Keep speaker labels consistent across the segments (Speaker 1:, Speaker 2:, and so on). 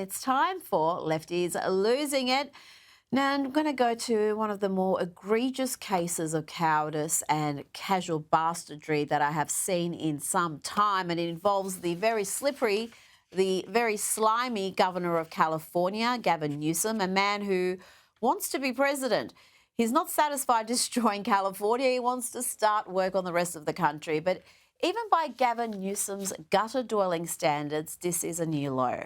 Speaker 1: It's time for Lefties Losing It. Now, I'm going to go to one of the more egregious cases of cowardice and casual bastardry that I have seen in some time, and it involves the very slippery, the very slimy Governor of California, Gavin Newsom, a man who wants to be president. He's not satisfied destroying California. He wants to start work on the rest of the country. But even by Gavin Newsom's gutter-dwelling standards, this is a new low.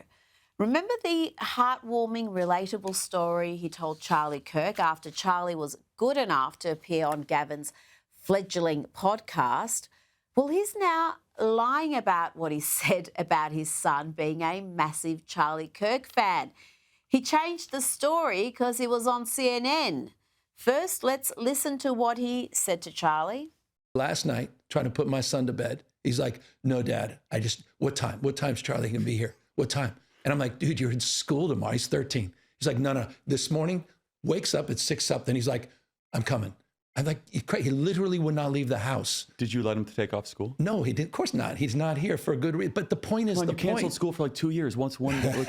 Speaker 1: Remember the heartwarming, relatable story he told Charlie Kirk after Charlie was good enough to appear on Gavin's fledgling podcast? Well, he's now lying about what he said about his son being a massive Charlie Kirk fan. He changed the story because he was on CNN. First, let's listen to what he said to Charlie.
Speaker 2: Last night, trying to put my son to bed, he's like, "No, Dad, what time? What time's Charlie going to be here? What time?" And I'm like, "Dude, you're in school tomorrow." He's 13. He's like, no. This morning, wakes up at 6 something. He's like, "I'm coming." I'm like, he literally would not leave the house.
Speaker 3: Did you let him take off school?
Speaker 2: No, he did. Of course not. He's not here for a good reason. But the point is,
Speaker 3: you canceled school for like 2 years. One day.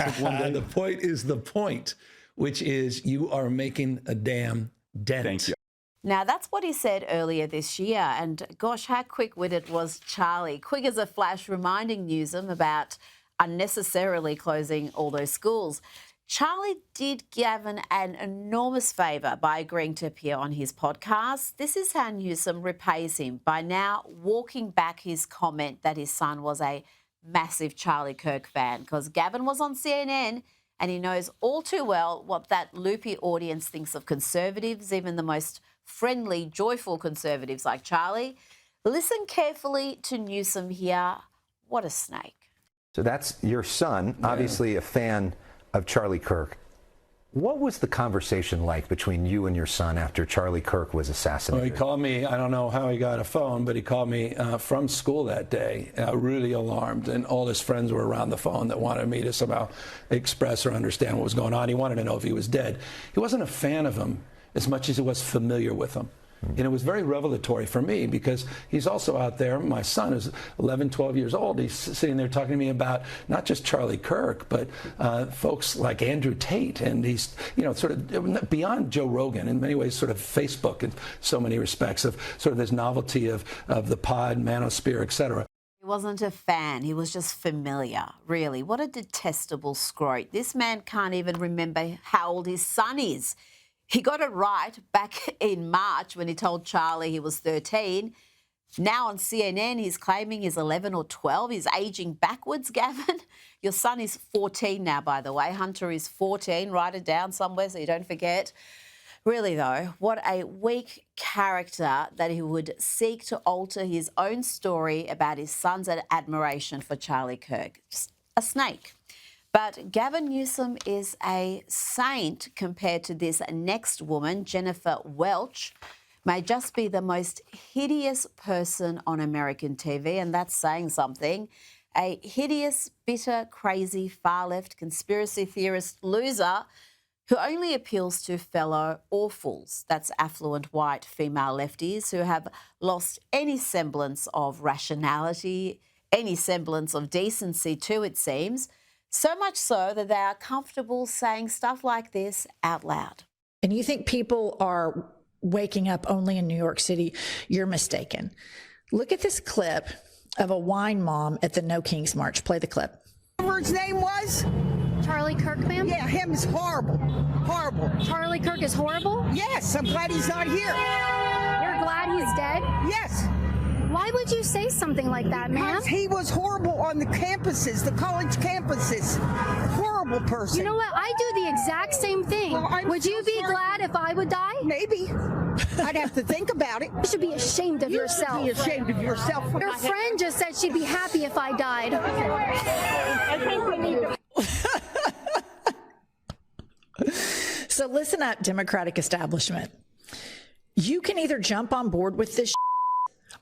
Speaker 2: The point is the point, which is you are making a damn dent.
Speaker 3: Thank you.
Speaker 1: Now, that's what he said earlier this year. And gosh, how quick-witted was Charlie. Quick as a flash, reminding Newsom about unnecessarily closing all those schools. Charlie did Gavin an enormous favour by agreeing to appear on his podcast. This is how Newsom repays him, by now walking back his comment that his son was a massive Charlie Kirk fan, because Gavin was on CNN and he knows all too well what that loopy audience thinks of conservatives, even the most friendly, joyful conservatives like Charlie. Listen carefully to Newsom here. What a snake.
Speaker 4: So that's your son, obviously a fan of Charlie Kirk. What was the conversation like between you and your son after Charlie Kirk was assassinated?
Speaker 2: Well, he called me, I don't know how he got a phone, but he called me from school that day, really alarmed, and all his friends were around the phone that wanted me to somehow express or understand what was going on. He wanted to know if he was dead. He wasn't a fan of him as much as he was familiar with him. And it was very revelatory for me because he's also out there. My son is 11, 12 years old. He's sitting there talking to me about not just Charlie Kirk, but folks like Andrew Tate. And he's, sort of beyond Joe Rogan, in many ways, sort of Facebook in so many respects of sort of this novelty of the pod, manosphere, et cetera.
Speaker 1: He wasn't a fan. He was just familiar, really. What a detestable scrote. This man can't even remember how old his son is. He got it right back in March when he told Charlie he was 13. Now on CNN, he's claiming he's 11 or 12. He's aging backwards, Gavin. Your son is 14 now, by the way. Hunter is 14. Write it down somewhere so you don't forget. Really, though, what a weak character that he would seek to alter his own story about his son's admiration for Charlie Kirk. Just a snake. But Gavin Newsom is a saint compared to this next woman, Jennifer Welch, may just be the most hideous person on American TV, and that's saying something. A hideous, bitter, crazy, far-left conspiracy theorist loser who only appeals to fellow awfuls. That's affluent white female lefties who have lost any semblance of rationality, any semblance of decency too, it seems. So much so that they are comfortable saying stuff like this out loud.
Speaker 5: And you think people are waking up only in New York City? You're mistaken. Look at this clip of a wine mom at the No Kings March. Play the clip.
Speaker 6: Whatever his name was?
Speaker 7: Charlie Kirk, ma'am?
Speaker 6: Yeah, him is horrible. Horrible.
Speaker 7: Charlie Kirk is horrible?
Speaker 6: Yes, I'm glad he's not here.
Speaker 7: You're glad he's dead?
Speaker 6: Yes.
Speaker 7: Why would you say something like that, ma'am?
Speaker 6: Because he was horrible on the campuses, the college campuses. Horrible person.
Speaker 7: You know what? I do the exact same thing.
Speaker 6: Well,
Speaker 7: would you be glad if I would die?
Speaker 6: Maybe. I'd have to think about it.
Speaker 7: You should be ashamed of yourself.
Speaker 6: You should be ashamed of yourself.
Speaker 7: Your friend just said she'd be happy if I died.
Speaker 6: I think we need to...
Speaker 5: So listen up, Democratic establishment. You can either jump on board with this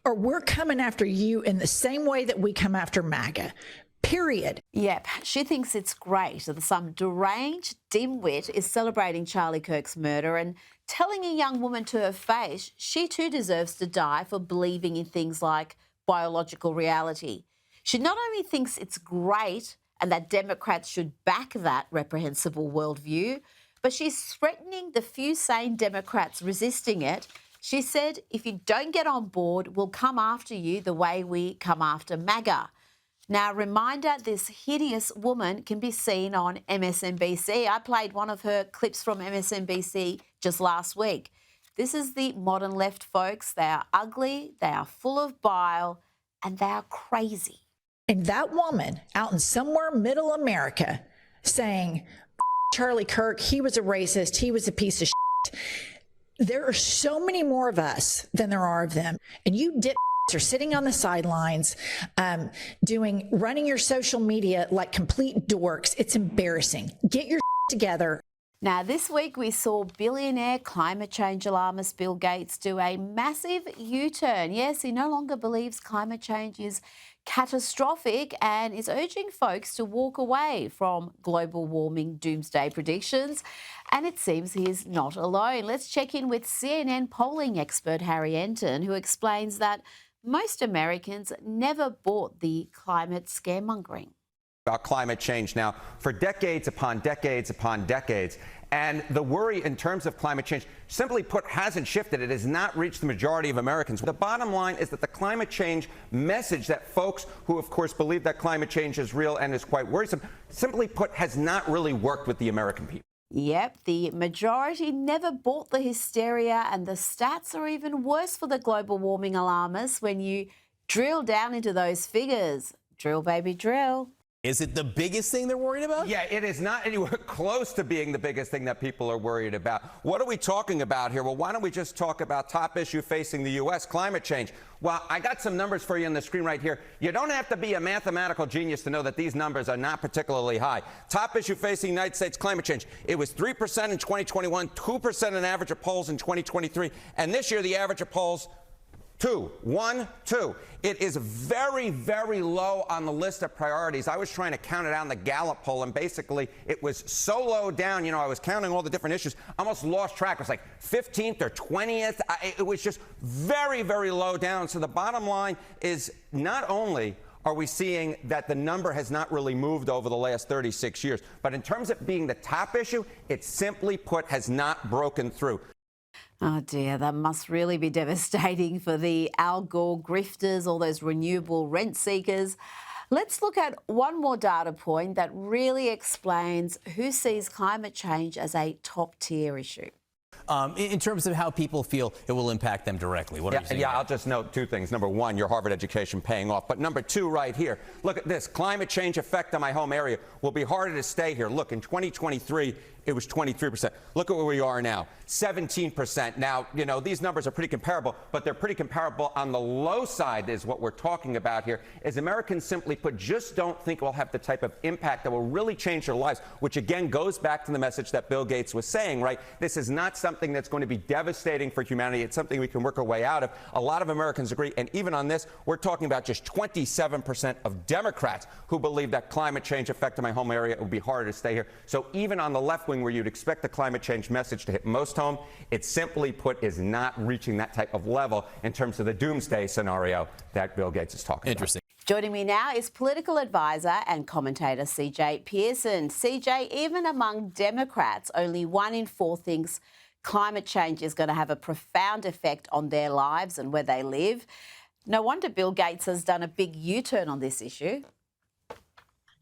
Speaker 5: or we're coming after you in the same way that we come after MAGA. Period.
Speaker 1: Yep, she thinks it's great that some deranged dimwit is celebrating Charlie Kirk's murder and telling a young woman to her face she too deserves to die for believing in things like biological reality. She not only thinks it's great and that Democrats should back that reprehensible worldview. But she's threatening the few sane Democrats resisting it. She said, if you don't get on board, we'll come after you the way we come after MAGA. Now, reminder, this hideous woman can be seen on MSNBC. I played one of her clips from MSNBC just last week. This is the modern left, folks. They are ugly, they are full of bile, and they are crazy.
Speaker 5: And that woman out in somewhere middle America saying, Charlie Kirk, he was a racist, he was a piece of shit. There are so many more of us than there are of them. And you are sitting on the sidelines, running your social media like complete dorks. It's embarrassing. Get your together.
Speaker 1: Now, this week we saw billionaire climate change alarmist Bill Gates do a massive U-turn. Yes, he no longer believes climate change is catastrophic and is urging folks to walk away from global warming doomsday predictions. And it seems he is not alone. Let's check in with CNN polling expert Harry Enton, who explains that most Americans never bought the climate scaremongering.
Speaker 8: About climate change now for decades upon decades upon decades. And the worry in terms of climate change, simply put, hasn't shifted. It has not reached the majority of Americans. The bottom line is that the climate change message that folks who, of course, believe that climate change is real and is quite worrisome, simply put, has not really worked with the American people.
Speaker 1: Yep, the majority never bought the hysteria, and the stats are even worse for the global warming alarmists when you drill down into those figures. Drill, baby, drill.
Speaker 9: Is it the biggest thing they're worried about?
Speaker 8: Yeah, it is not anywhere close to being the biggest thing that people are worried about. What are we talking about here? Well, why don't we just talk about top issue facing the U.S., climate change. Well, I got some numbers for you on the screen right here. You don't have to be a mathematical genius to know that these numbers are not particularly high. Top issue facing the United States, climate change. It was 3% in 2021, 2% on average of polls in 2023, and this year the average of polls 2. It is very, very low on the list of priorities. I was trying to count it out in the Gallup poll, and basically it was so low down, I was counting all the different issues, I almost lost track. It was like 15th or 20th. It was just very, very low down. So the bottom line is not only are we seeing that the number has not really moved over the last 36 years, but in terms of being the top issue, it simply put has not broken through.
Speaker 1: Oh dear, that must really be devastating for the Al Gore grifters, all those renewable rent seekers. Let's look at one more data point that really explains who sees climate change as a top-tier issue.
Speaker 9: In terms of how people feel it will impact them directly. What are you saying?
Speaker 8: Yeah, I'll just note two things. Number one, your Harvard education paying off. But number two, right here, look at this. Climate change effect on my home area will be harder to stay here. Look, in 2023, it was 23%. Look at where we are now, 17%. Now, these numbers are pretty comparable, but they're pretty comparable on the low side is what we're talking about here, is Americans simply put just don't think it will have the type of impact that will really change their lives, which again goes back to the message that Bill Gates was saying, right? This is not something that's going to be devastating for humanity. It's something we can work our way out of. A lot of Americans agree, and even on this, we're talking about just 27% of Democrats who believe that climate change affecting my home area, it would be harder to stay here. So even on the left wing, where you'd expect the climate change message to hit most home, it simply put is not reaching that type of level in terms of the doomsday scenario that Bill Gates is talking
Speaker 9: Interesting.
Speaker 8: about.
Speaker 1: Joining me now is political advisor and commentator CJ Pearson. CJ, even among Democrats, only 1 in 4 thinks climate change is going to have a profound effect on their lives and where they live. No wonder Bill Gates has done a big U-turn on this issue.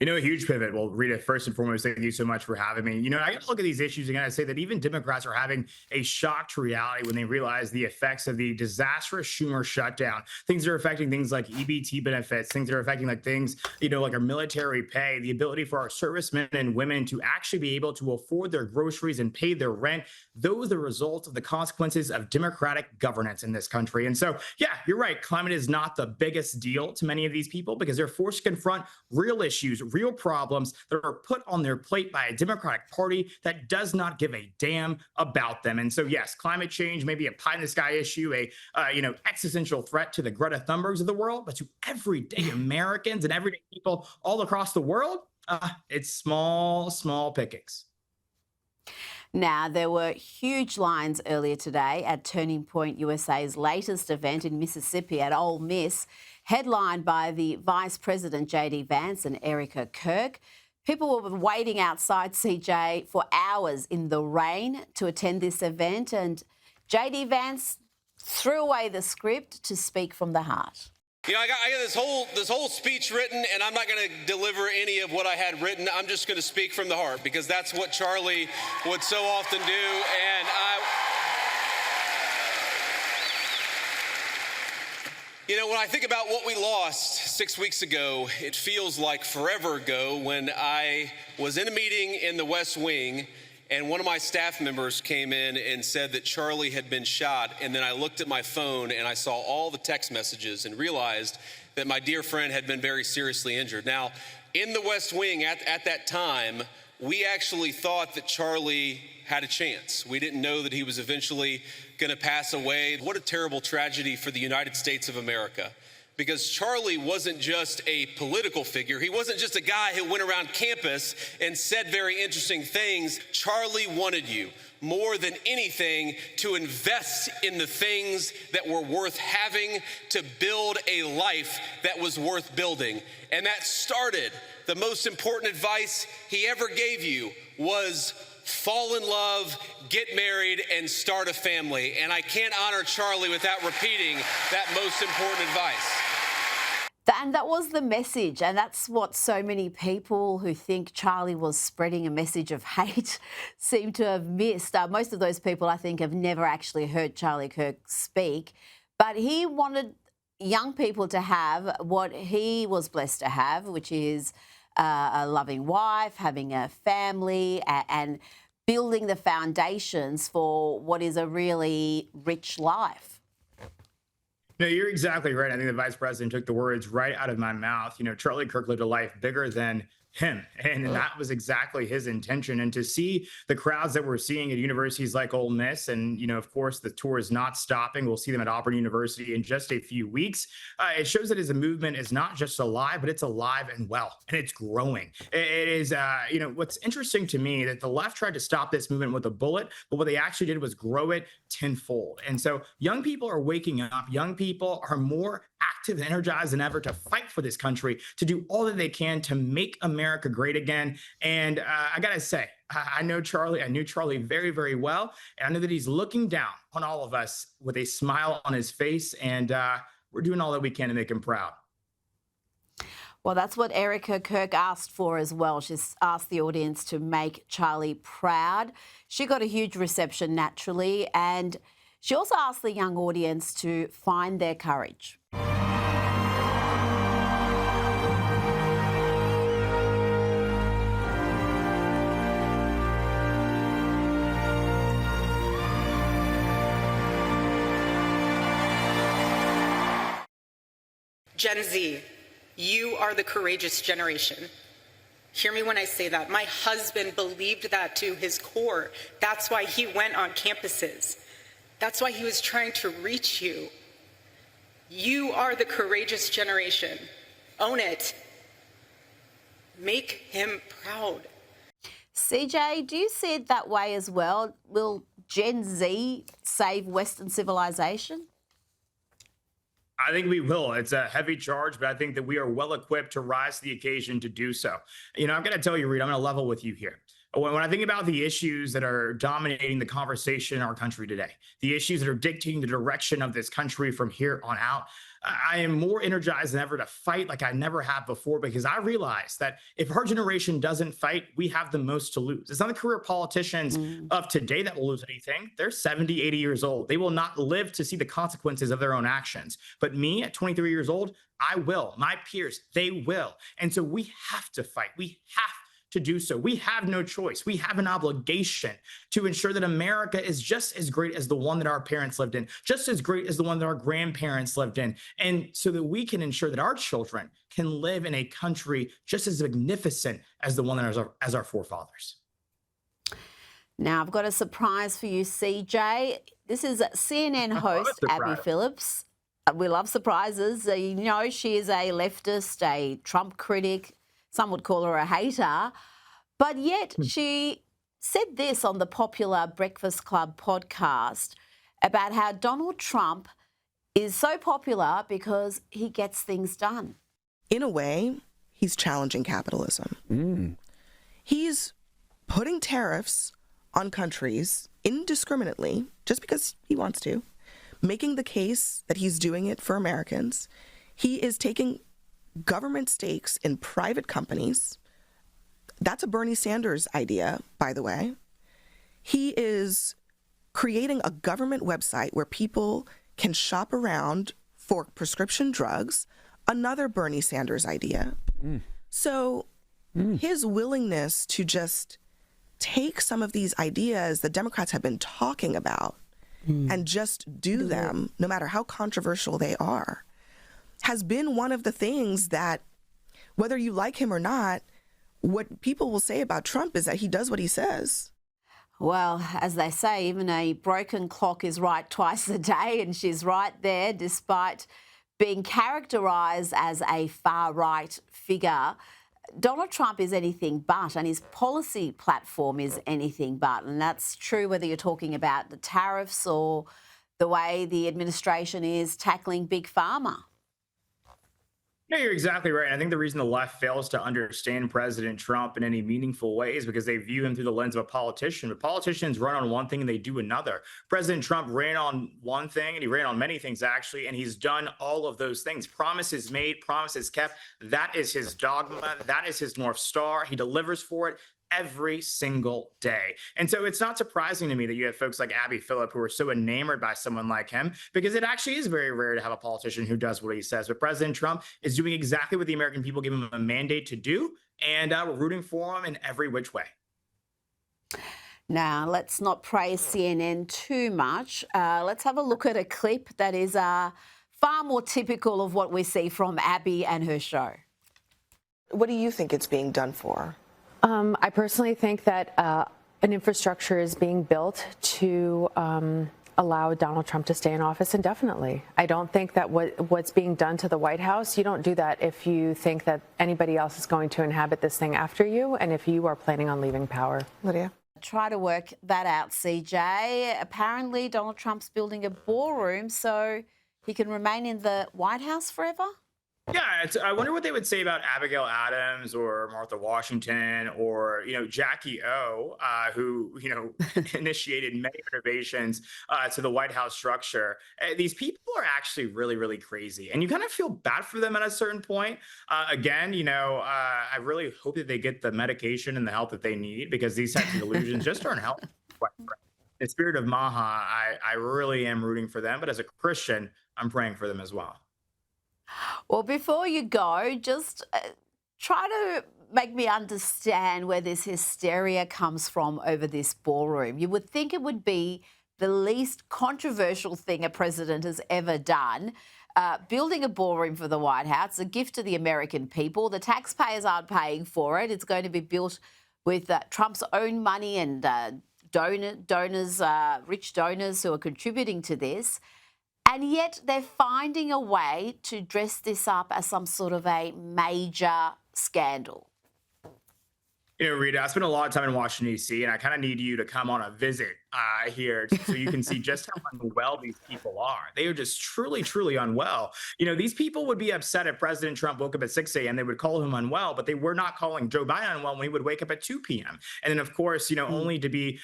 Speaker 10: A huge pivot. Well, Rita, first and foremost, thank you so much for having me. I got to look at these issues and I say that even Democrats are having a shock to reality when they realize the effects of the disastrous Schumer shutdown. Things that are affecting things like EBT benefits, things that are affecting things, like our military pay, the ability for our servicemen and women to actually be able to afford their groceries and pay their rent. Those are the results of the consequences of Democratic governance in this country. And so, yeah, you're right. Climate is not the biggest deal to many of these people because they're forced to confront real issues, real problems that are put on their plate by a Democratic Party that does not give a damn about them. And so, yes, climate change may be a pie-in-the-sky issue, existential threat to the Greta Thunbergs of the world, but to everyday Americans and everyday people all across the world, it's small pickings.
Speaker 1: Now, there were huge lines earlier today at Turning Point USA's latest event in Mississippi at Ole Miss, headlined by the Vice President J.D. Vance and Erica Kirk. People were waiting outside CJ for hours in the rain to attend this event, and J.D. Vance threw away the script to speak from the heart.
Speaker 11: You know, I got this whole speech written, and I'm not going to deliver any of what I had written. I'm just going to speak from the heart, because that's what Charlie would so often do. And you know, when I think about what we lost 6 weeks ago, it feels like forever ago when I was in a meeting in the West Wing, and one of my staff members came in and said that Charlie had been shot. And then I looked at my phone and I saw all the text messages and realized that my dear friend had been very seriously injured. Now, in the West Wing at that time, we actually thought that Charlie had a chance. We didn't know that he was eventually going to pass away. What a terrible tragedy for the United States of America. Because Charlie wasn't just a political figure. He wasn't just a guy who went around campus and said very interesting things. Charlie wanted you, more than anything, to invest in the things that were worth having, to build a life that was worth building. And that started, the most important advice he ever gave you was fall in love, get married, and start a family. And I can't honor Charlie without repeating that most important advice.
Speaker 1: And that was the message, and that's what so many people who think Charlie was spreading a message of hate seem to have missed. Most of those people, I think, have never actually heard Charlie Kirk speak, but he wanted young people to have what he was blessed to have, which is a loving wife, having a family, and building the foundations for what is a really rich life.
Speaker 10: No, you're exactly right. I think the vice president took the words right out of my mouth. You know, Charlie Kirk lived a life bigger than him, and that was exactly his intention. And to see the crowds that we're seeing at universities like Ole Miss, and, you know, of course, the tour is not stopping. We'll see them at Auburn University in just a few weeks. It shows that his movement is not just alive, but it's alive and well, and it's growing. It is, you know, what's interesting to me that the left tried to stop this movement with a bullet, but what they actually did was grow it tenfold. And so young people are waking up. Young people are more active and energized than ever to fight for this country, to do all that they can to make America great again. And I got to say, I know Charlie. I knew Charlie very, very well. And I know that he's looking down on all of us with a smile on his face. And we're doing all that we can to make him proud.
Speaker 1: Well, that's what Erica Kirk asked for as well. She's asked the audience to make Charlie proud. She got a huge reception naturally. And she also asked the young audience to find their courage.
Speaker 12: Gen Z, you are the courageous generation. Hear me when I say that. My husband believed that to his core. That's why he went on campuses. That's why he was trying to reach you. You are the courageous generation. Own it. Make him proud.
Speaker 1: CJ, do you see it that way as well? Will Gen Z save Western civilization?
Speaker 10: I think we will. It's a heavy charge, but I think that we are well equipped to rise to the occasion to do so. You know, I'm going to tell you, Rita, I'm going to level with you here. When I think about the issues that are dominating the conversation in our country today, the issues that are dictating the direction of this country from here on out, I am more energized than ever to fight like I never have before, because I realize that if our generation doesn't fight, we have the most to lose. It's not the career politicians of today that will lose anything. They're 70, 80 years old. They will not live to see the consequences of their own actions. But me at 23 years old, I will. My peers, they will. And so we have to fight. We have to do so. We have no choice. We have an obligation to ensure that America is just as great as the one that our parents lived in, just as great as the one that our grandparents lived in, and so that we can ensure that our children can live in a country just as magnificent as the one that as our forefathers.
Speaker 1: Now, I've got a surprise for you, CJ. This is CNN host Abby Phillips. We love surprises. You know, she is a leftist, a Trump critic. Some would call her a hater, but yet she said this on the popular Breakfast Club podcast about how Donald Trump is so popular because he gets things done.
Speaker 13: In a way, he's challenging capitalism. He's putting tariffs on countries indiscriminately just because he wants to, making the case that he's doing it for Americans. He is taking government stakes in private companies. That's a Bernie Sanders idea, by the way. He is creating a government website where people can shop around for prescription drugs, another Bernie Sanders idea. So his willingness to just take some of these ideas that Democrats have been talking about and just do them, no matter how controversial they are, has been one of the things that, whether you like him or not, what people will say about Trump is that he does what he says.
Speaker 1: Well, as they say, even a broken clock is right twice a day, and she's right there despite being characterised as a far-right figure. Donald Trump is anything but, and his policy platform is anything but. And that's true whether you're talking about the tariffs or the way the administration is tackling Big Pharma.
Speaker 10: No, you're exactly right. And I think the reason the left fails to understand President Trump in any meaningful way is because they view him through the lens of a politician. But politicians run on one thing and they do another. President Trump ran on one thing, and he ran on many things, actually, and he's done all of those things. Promises made, promises kept. That is his dogma. That is his North Star. He delivers for it every single day. And so it's not surprising to me that you have folks like Abby Phillip who are so enamored by someone like him, because it actually is very rare to have a politician who does what he says. But President Trump is doing exactly what the American people give him a mandate to do, and we're rooting for him in every which way.
Speaker 1: Now, let's not praise CNN too much. Let's have a look at a clip that is far more typical of what we see from Abby and her show.
Speaker 14: What do you think it's being done for?
Speaker 15: I personally think that an infrastructure is being built to allow Donald Trump to stay in office indefinitely. I don't think that what's being done to the White House, you don't do that if you think that anybody else is going to inhabit this thing after you and if you are planning on leaving power.
Speaker 14: Lydia?
Speaker 1: Try to work that out, CJ. Apparently, Donald Trump's building a ballroom so he can remain in the White House forever.
Speaker 10: Yeah, I wonder what they would say about Abigail Adams or Martha Washington or, Jackie O, who, initiated many renovations to the White House structure. These people are actually really, really crazy. And you kind of feel bad for them at a certain point. Again, I really hope that they get the medication and the help that they need, because these types of delusions just aren't helpful. In the spirit of Maha, I really am rooting for them. But as a Christian, I'm praying for them as well.
Speaker 1: Well, before you go, just try to make me understand where this hysteria comes from over this ballroom. You would think it would be the least controversial thing a president has ever done. Building a ballroom for the White House, a gift to the American people. The taxpayers aren't paying for it. It's going to be built with Trump's own money and donors, rich donors who are contributing to this. And yet they're finding a way to dress this up as some sort of a major scandal.
Speaker 10: Rita, I spent a lot of time in Washington, D.C., and I kind of need you to come on a visit here so you can see just how unwell these people are. They are just truly, truly unwell. These people would be upset if President Trump woke up at 6 a.m. They would call him unwell, but they were not calling Joe Biden unwell when he would wake up at 2 p.m. And then, of course, only to be,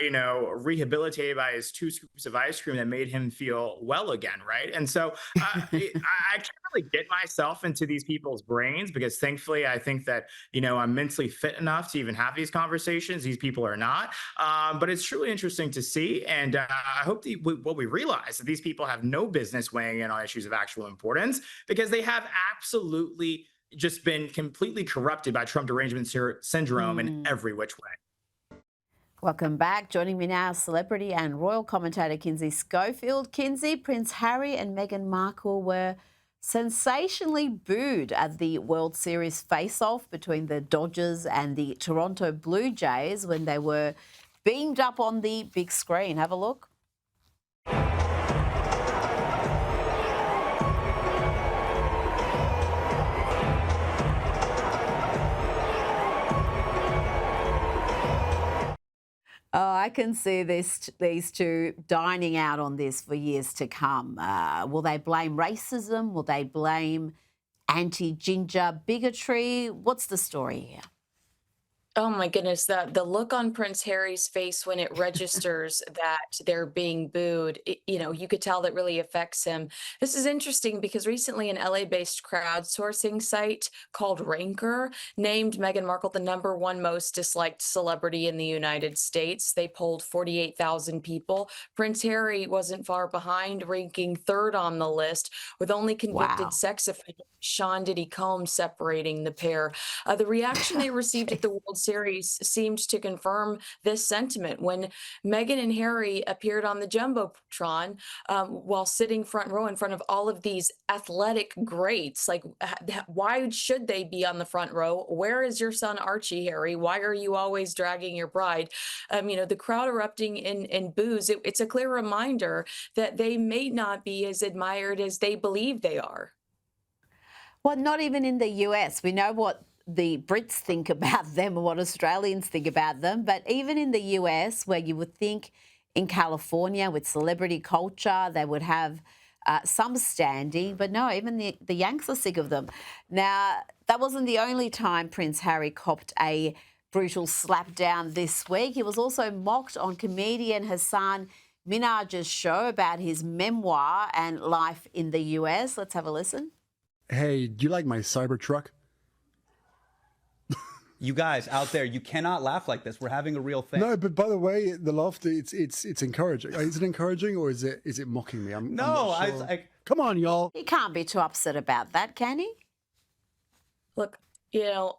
Speaker 10: rehabilitated by his 2 scoops of ice cream that made him feel well again, right? And so I can't really get myself into these people's brains, because thankfully I think that, I'm mentally fit enough to even have these conversations. These people are not. But it's truly interesting to see. And I hope what we realize that these people have no business weighing in on issues of actual importance, because they have absolutely just been completely corrupted by Trump derangement syndrome in every which way.
Speaker 1: Welcome back. Joining me now, celebrity and royal commentator Kinsey Schofield. Kinsey, Prince Harry and Meghan Markle were sensationally booed at the World Series face-off between the Dodgers and the Toronto Blue Jays when they were beamed up on the big screen. Have a look. Oh, I can see these two dining out on this for years to come. Will they blame racism? Will they blame anti-ginger bigotry? What's the story here?
Speaker 16: Oh my goodness, the look on Prince Harry's face when it registers that they're being booed, you could tell that really affects him. This is interesting because recently an LA-based crowdsourcing site called Ranker named Meghan Markle the #1 most disliked celebrity in the United States. They polled 48,000 people. Prince Harry wasn't far behind, ranking 3rd on the list, with only convicted sex offender Sean Diddy Combs separating the pair. The reaction they received at the World Series seemed to confirm this sentiment when Meghan and Harry appeared on the Jumbotron while sitting front row in front of all of these athletic greats. Like, why should they be on the front row? Where is your son Archie, Harry? Why are you always dragging your bride? The crowd erupting in boos. It's a clear reminder that they may not be as admired as they believe they are.
Speaker 1: Well, not even in the US. We know what the Brits think about them and what Australians think about them. But even in the US, where you would think in California with celebrity culture, they would have some standing. But no, even the Yanks are sick of them. Now, that wasn't the only time Prince Harry copped a brutal slap down this week. He was also mocked on comedian Hassan Minhaj's show about his memoir and life in the US. Let's have a listen.
Speaker 17: Hey, do you like my Cybertruck?
Speaker 18: You guys out there, you cannot laugh like this. We're having a real thing.
Speaker 17: No, but by the way, the laughter, it's encouraging. Is it encouraging or is it mocking me? I'm not sure. Come on, y'all.
Speaker 1: He can't be too upset about that, can he?
Speaker 16: Look,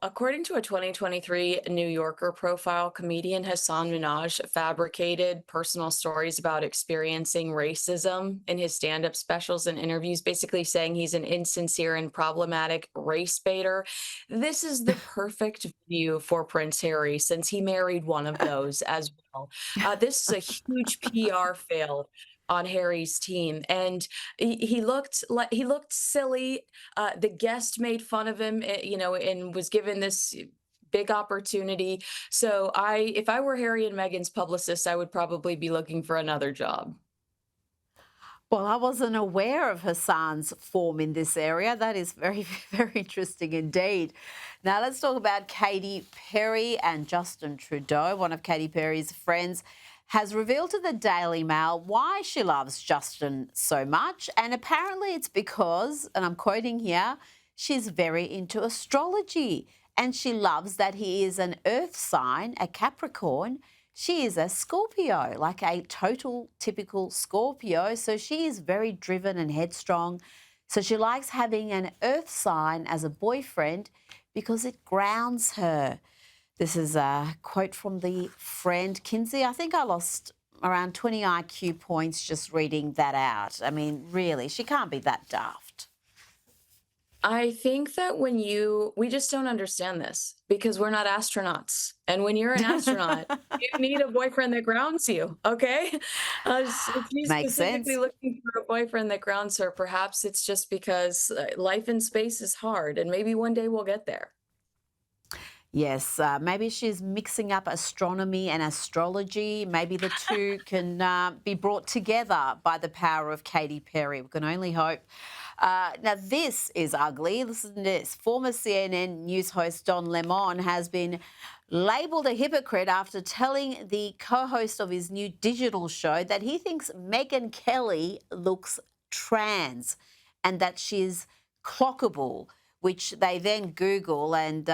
Speaker 16: according to a 2023 New Yorker profile, comedian Hassan Minhaj fabricated personal stories about experiencing racism in his stand-up specials and interviews, basically saying he's an insincere and problematic race baiter. This is the perfect view for Prince Harry, since he married one of those as well. This is a huge PR fail on Harry's team, and he looked silly. The guest made fun of him, and was given this big opportunity. So if I were Harry and Meghan's publicist, I would probably be looking for another job.
Speaker 1: Well, I wasn't aware of Hassan's form in this area. That is very, very interesting indeed. Now let's talk about Katy Perry and Justin Trudeau. One of Katy Perry's friends has revealed to the Daily Mail why she loves Justin so much. And apparently it's because, and I'm quoting here, she's very into astrology and she loves that he is an earth sign, a Capricorn. She is a Scorpio, like a total typical Scorpio. So she is very driven and headstrong. So she likes having an earth sign as a boyfriend because it grounds her. This is a quote from the friend, Kinsey. I think I lost around 20 IQ points just reading that out. I mean, really, she can't be that daft.
Speaker 16: I think that we just don't understand this because we're not astronauts. And when you're an astronaut, you need a boyfriend that grounds you, okay? If she's
Speaker 1: Makes
Speaker 16: specifically
Speaker 1: sense.
Speaker 16: looking for a boyfriend that grounds her, perhaps it's just because life in space is hard and maybe one day we'll get there.
Speaker 1: Yes, maybe she's mixing up astronomy and astrology. Maybe the two can be brought together by the power of Katy Perry. We can only hope. Now, this is ugly. Listen to this. Former CNN news host Don Lemon has been labelled a hypocrite after telling the co-host of his new digital show that he thinks Meghan Kelly looks trans and that she's clockable, which they then Google and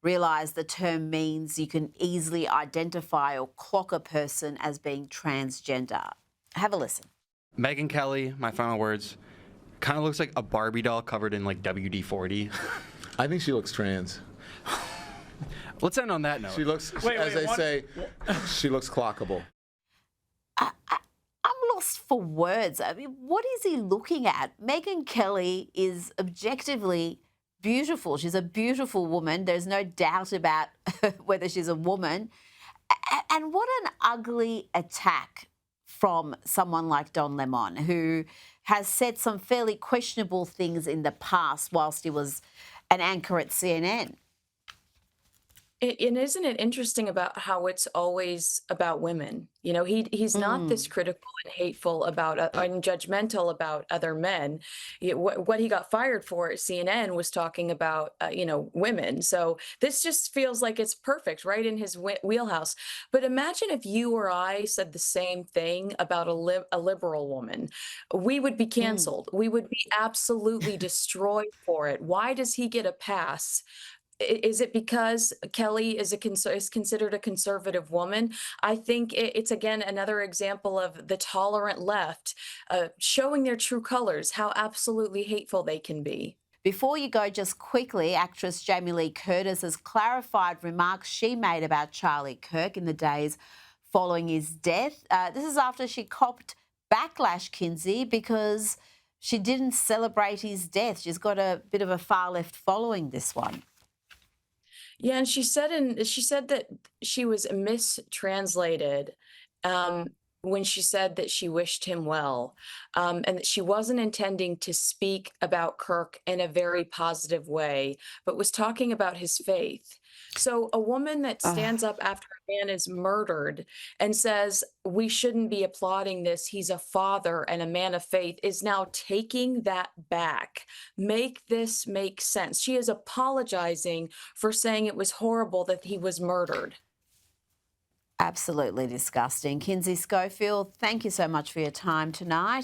Speaker 1: realise the term means you can easily identify or clock a person as being transgender. Have a listen.
Speaker 3: Meghan Kelly, my final words, kind of looks like a Barbie doll covered in like WD-40.
Speaker 19: I think she looks trans.
Speaker 3: Let's end on that note.
Speaker 19: She looks, she looks clockable.
Speaker 1: I'm lost for words. I mean, what is he looking at? Meghan Kelly is objectively beautiful. She's a beautiful woman. There's no doubt about whether she's a woman. And what an ugly attack from someone like Don Lemon, who has said some fairly questionable things in the past whilst he was an anchor at CNN.
Speaker 16: And isn't it interesting about how it's always about women? You know, he's not this critical and hateful about and judgmental about other men. What he got fired for at CNN was talking about women. So this just feels like it's perfect, right in his wheelhouse. But imagine if you or I said the same thing about a liberal woman, we would be canceled. We would be absolutely destroyed for it. Why does he get a pass? Is it because Kelly is considered a conservative woman? I think it's, again, another example of the tolerant left showing their true colors, how absolutely hateful they can be.
Speaker 1: Before you go, just quickly, actress Jamie Lee Curtis has clarified remarks she made about Charlie Kirk in the days following his death. This is after she copped backlash, Kinsey, because she didn't celebrate his death. She's got a bit of a far left following this one.
Speaker 16: Yeah, and she said that she was mistranslated when she said that she wished him well, and that she wasn't intending to speak about Kirk in a very positive way, but was talking about his faith. So a woman that stands up after a man is murdered and says, we shouldn't be applauding this, he's a father and a man of faith, is now taking that back. Make this make sense. She is apologizing for saying it was horrible that he was murdered.
Speaker 1: Absolutely disgusting. Kinsey Schofield, thank you so much for your time tonight.